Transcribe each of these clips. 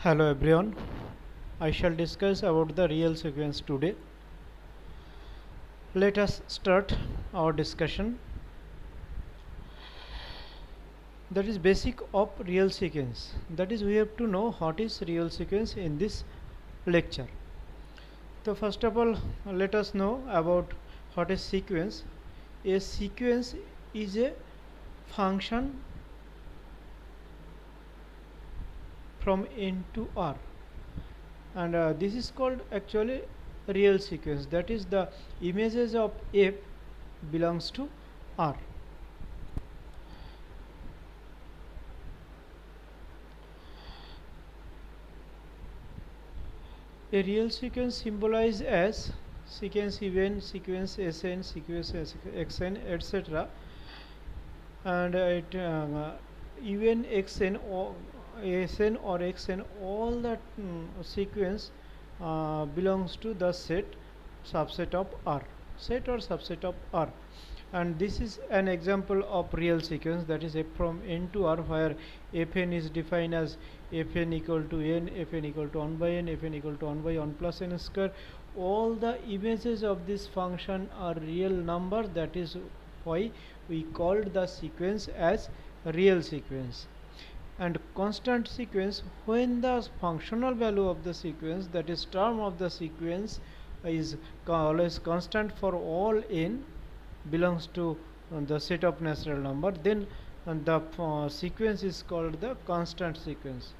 Hello everyone, I shall discuss about the real sequence today. Let us start our discussion. That is basic of real sequence. That is we have to know what is real sequence in this lecture. So first of all let us know about what is sequence. A sequence is a function from n to r, and this is called actually real sequence. That is the images of f belongs to r. A real sequence symbolized as sequence event, sequence Sn, sequence Xn, etc. And even Xn or Sn or Xn, all that sequence belongs to the subset of R, set or subset of R. And this is an example of real sequence, that is f from n to r, where fn is defined as fn equal to n, fn equal to 1 by n, fn equal to 1 by 1 plus n square. All the images of this function are real number. That is why we called the sequence as real sequence. And constant sequence, when the functional value of the sequence, that is term of the sequence, is always constant for all n belongs to the set of natural number, then the sequence is called the constant sequence.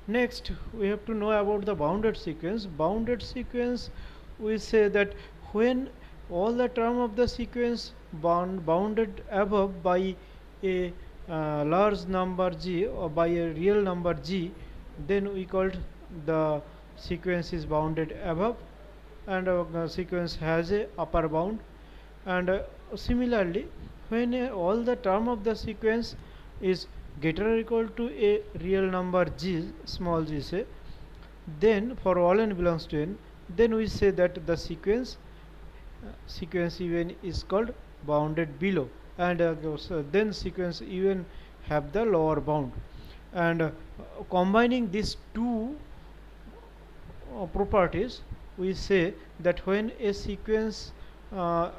Next we have to know about the bounded sequence. Bounded sequence, we say that when all the term of the sequence bounded above by a large number g or by a real number g, then we called the sequence is bounded above, and sequence has a upper bound. And similarly, when all the term of the sequence is greater or equal to a real number g, small g say, then for all n belongs to n, then we say that the sequence even is called bounded below, and so then sequence even have the lower bound. And combining these two properties, we say that when a sequence uh,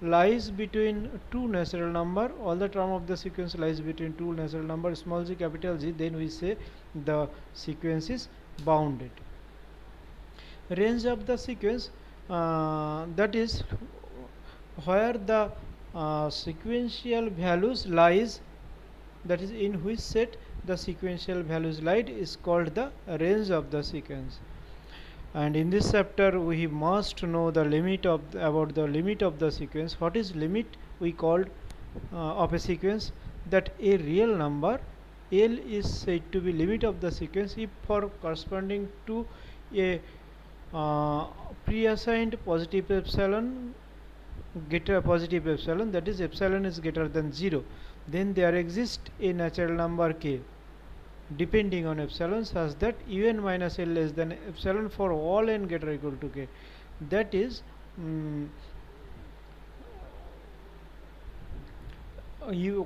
lies between two natural number, all the term of the sequence lies between two natural number, small g capital G, then we say the sequence is bounded. Range of the sequence, that is where the sequential values lies, that is in which set the sequential values lie, is called the range of the sequence. And in this chapter we must know the limit of about the limit of the sequence. What is limit? We called of a sequence, that a real number L is said to be limit of the sequence if for corresponding to a pre-assigned positive epsilon, greater positive epsilon, that is epsilon is greater than 0, then there exists a natural number k depending on epsilon, such that un minus l less than epsilon for all n greater or equal to k. That is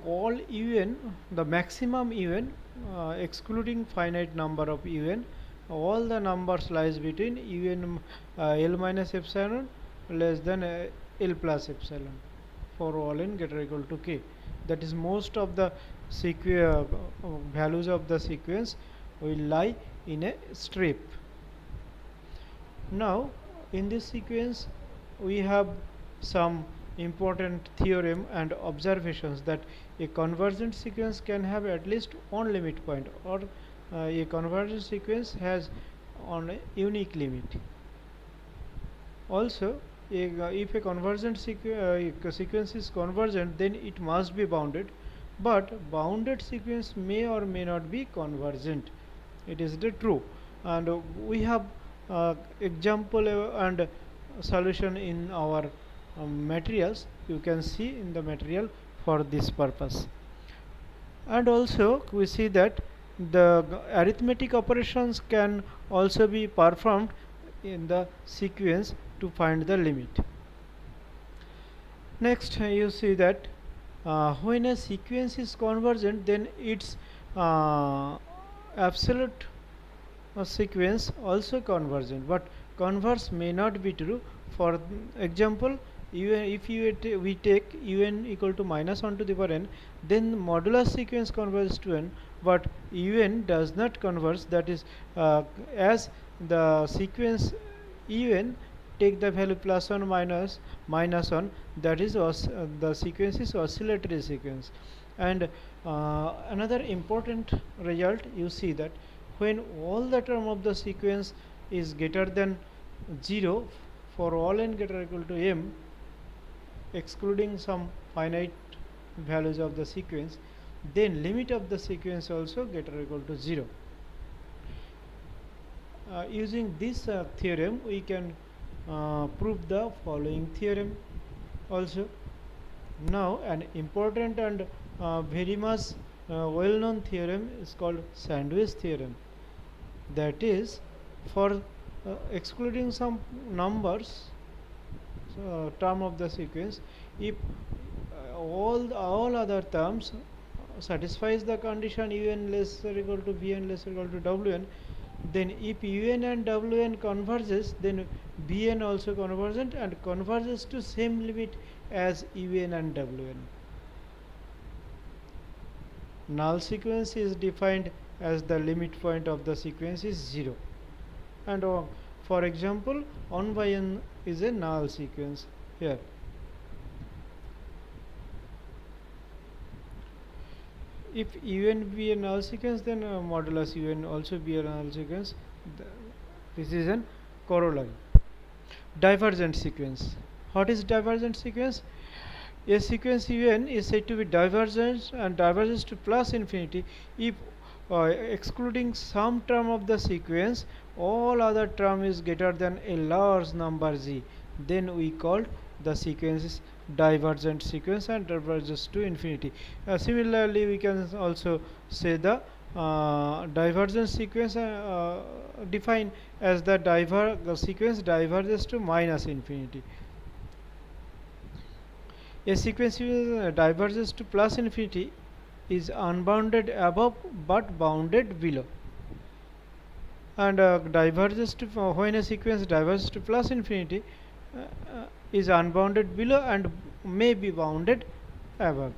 all un, the maximum un, excluding finite number of un, all the numbers lies between un l minus epsilon less than l plus epsilon for all n greater or equal to k. That is most of the values of the sequence will lie in a strip. Now in this sequence we have some important theorem and observations, that a convergent sequence can have at least one limit point, or a convergent sequence has on a unique limit. Also, if a convergent sequence is convergent, then it must be bounded, but bounded sequence may or may not be convergent. It is the true, and we have example and solution in our materials. You can see in the material for this purpose. And also we see that the arithmetic operations can also be performed in the sequence to find the limit. Next you see that when a sequence is convergent, then its absolute sequence also convergent, but converse may not be true. For example, even if we take un equal to minus 1 to the power n, then modulus sequence converges to n, but un does not converge. That is, as the sequence un take the value plus 1 minus 1, that is the sequence is oscillatory sequence. And another important result, you see that when all the term of the sequence is greater than 0 for all n greater or equal to m, excluding some finite values of the sequence, then limit of the sequence also greater or equal to 0. Using this theorem, we can prove the following theorem also. Now, an important and very much well-known theorem is called Sandwich theorem. That is, for excluding some numbers, term of the sequence, if all other terms satisfies the condition un less or equal to vn less or equal to wn, then if un and wn converges, then vn also convergent and converges to same limit as un and wn. Null sequence is defined as the limit point of the sequence is 0, and for example 1 by n is a null sequence here. If un be a null sequence, then modulus un also be a null sequence. This is an corollary. Divergent sequence. What is divergent sequence? A sequence un is said to be divergent and diverges to plus infinity if excluding some term of the sequence, all other term is greater than a large number z. Then we called the sequence is divergent sequence and diverges to infinity. Similarly, we can also say the divergent sequence defined as the sequence diverges to minus infinity. A sequence diverges to plus infinity is unbounded above but bounded below, and diverges to when a sequence diverges to plus infinity is unbounded below and may be bounded above.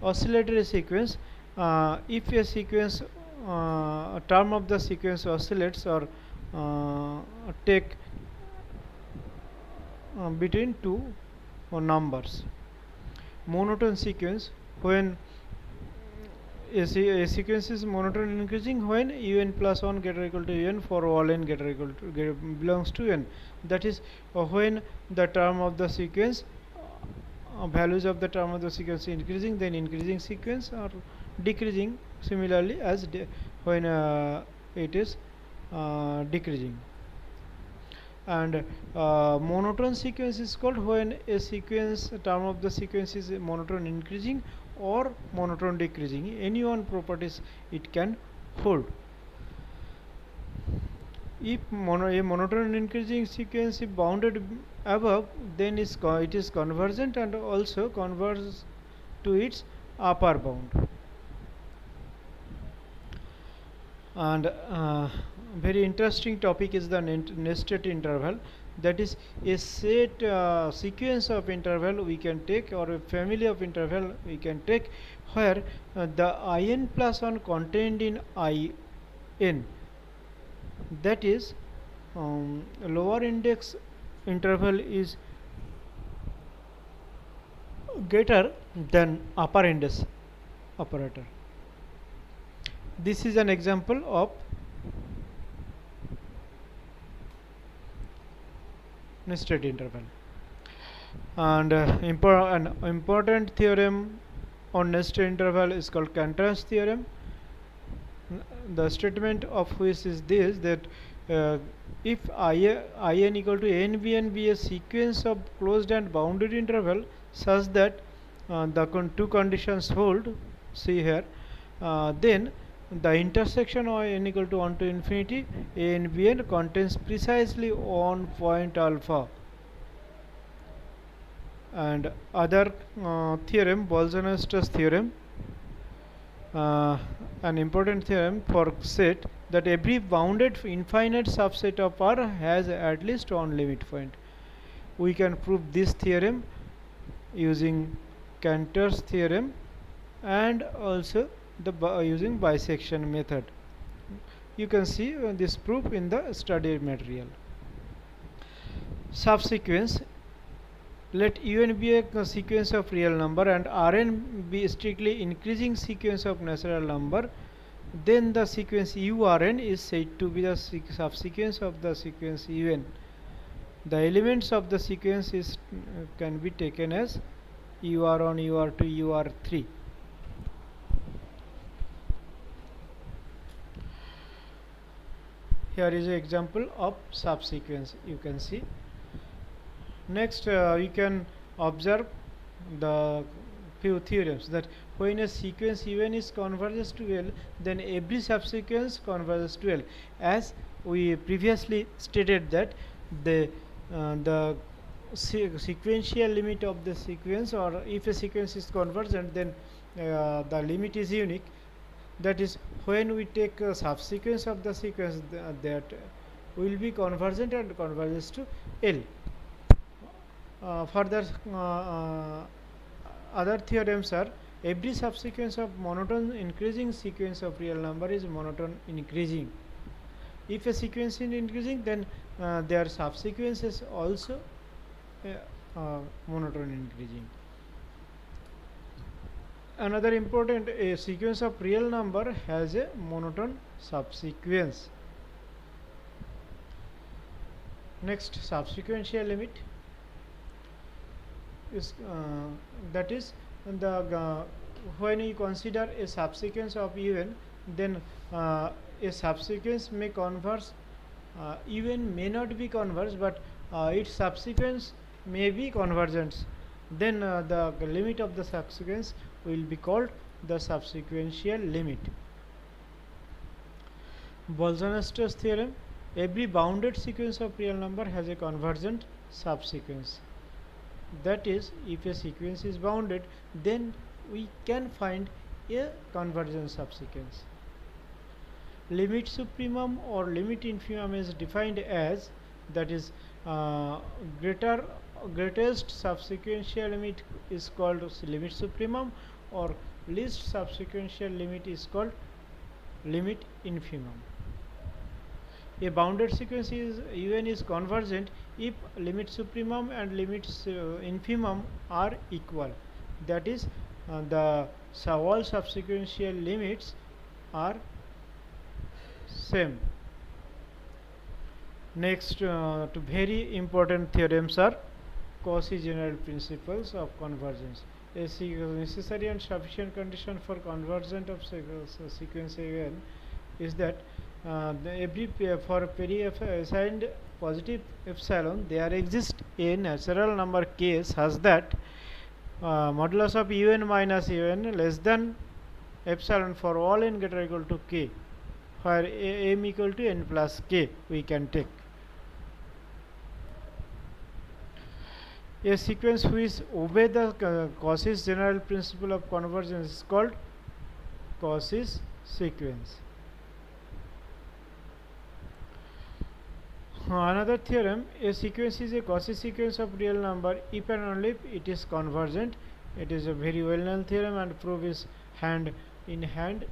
Oscillatory sequence, if a sequence term of the sequence oscillates or take between two numbers. Monotone sequence, when a sequence is monotone increasing when un plus 1 greater or equal to un for all n greater or equal to belongs to n. That is, when the term of the sequence values of the term of the sequence increasing, then increasing sequence, or decreasing similarly as when it is decreasing. And monotone sequence is called when a sequence term of the sequence is monotone increasing or monotone decreasing. Any one properties it can hold. If a monotone increasing sequence is bounded above, then it is convergent and also converges to its upper bound. And very interesting topic is the nested interval. That is a set sequence of interval we can take, or a family of interval we can take, where the in plus 1 contained in in, that is lower index interval is greater than upper index operator. This is an example of nested interval. And an important theorem on nested interval is called Cantor's theorem. The statement of which is this, that if in equal to nbn be a sequence of closed and bounded interval such that the two conditions hold, see here, then the intersection of n equal to 1 to infinity a and bn contains precisely one point alpha. And other theorem, Bolzano-Strauss theorem, an important theorem for set that every bounded infinite subset of R has at least one limit point. We can prove this theorem using Cantor's theorem and also using bisection method. You can see this proof in the study material. Subsequence: let un be a sequence of real number and Rn be strictly increasing sequence of natural number, then the sequence urn is said to be the subsequence of the sequence un. The elements of the sequence can be taken as ur1, ur2, ur3. Here is an example of subsequence. You can see. Next, you can observe the few theorems that when a sequence even is converges to L, then every subsequence converges to L. As we previously stated that the sequential limit of the sequence, or if a sequence is convergent, then the limit is unique. That is, when we take a subsequence of the sequence, that will be convergent and converges to L. Further, other theorems are: every subsequence of monotone increasing sequence of real number is monotone increasing. If a sequence is increasing, then their subsequences also monotone increasing. Another important, a sequence of real number has a monotone subsequence. Next, subsequential limit is that is the when you consider a subsequence of un, then a subsequence may converge, un may not be converged, but its subsequence may be convergent. Then the limit of the subsequence will be called the subsequential limit. Bolzano-Sturz theorem: every bounded sequence of real number has a convergent subsequence. That is, if a sequence is bounded, then we can find a convergent subsequence. Limit supremum or limit infimum is defined as, that is, greatest subsequential limit is called limit supremum, or least subsequential limit is called limit infimum. A bounded sequence is un is convergent if limit supremum and limit infimum are equal. That is, all subsequential limits are same. Next, two very important theorems are Cauchy general principles of convergence. A necessary and sufficient condition for convergence of sequence un is that for assigned positive epsilon, there exists a natural number k such that modulus of un minus un less than epsilon for all n greater or equal to k, where m equal to n plus k we can take. A sequence which obeys the Cauchy's general principle of convergence is called Cauchy's sequence. Another theorem: a sequence is a Cauchy sequence of real number if and only if it is convergent. It is a very well known theorem and proof is hand in hand.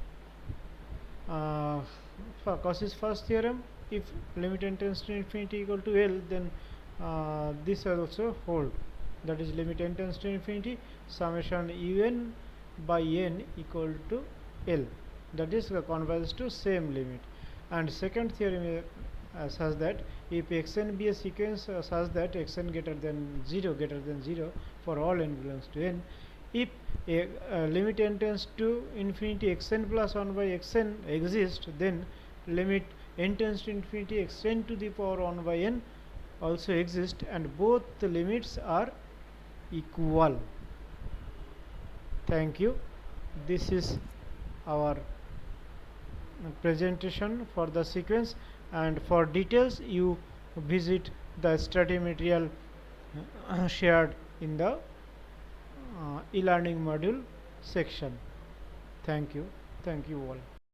For Cauchy's first theorem, if limit n tends to infinity equal to L, then this also hold. That is, limit n tends to infinity, summation un by n equal to L. That is converges to same limit. And second theorem such that if xn be a sequence such that xn greater than 0 for all n belongs to n, if limit n tends to infinity xn plus 1 by xn exists, then limit n tends to infinity xn to the power 1 by n also exist, and both the limits are equal. Thank you. This is our presentation for the sequence, and for details you visit the study material shared in the e-learning module section. Thank you all.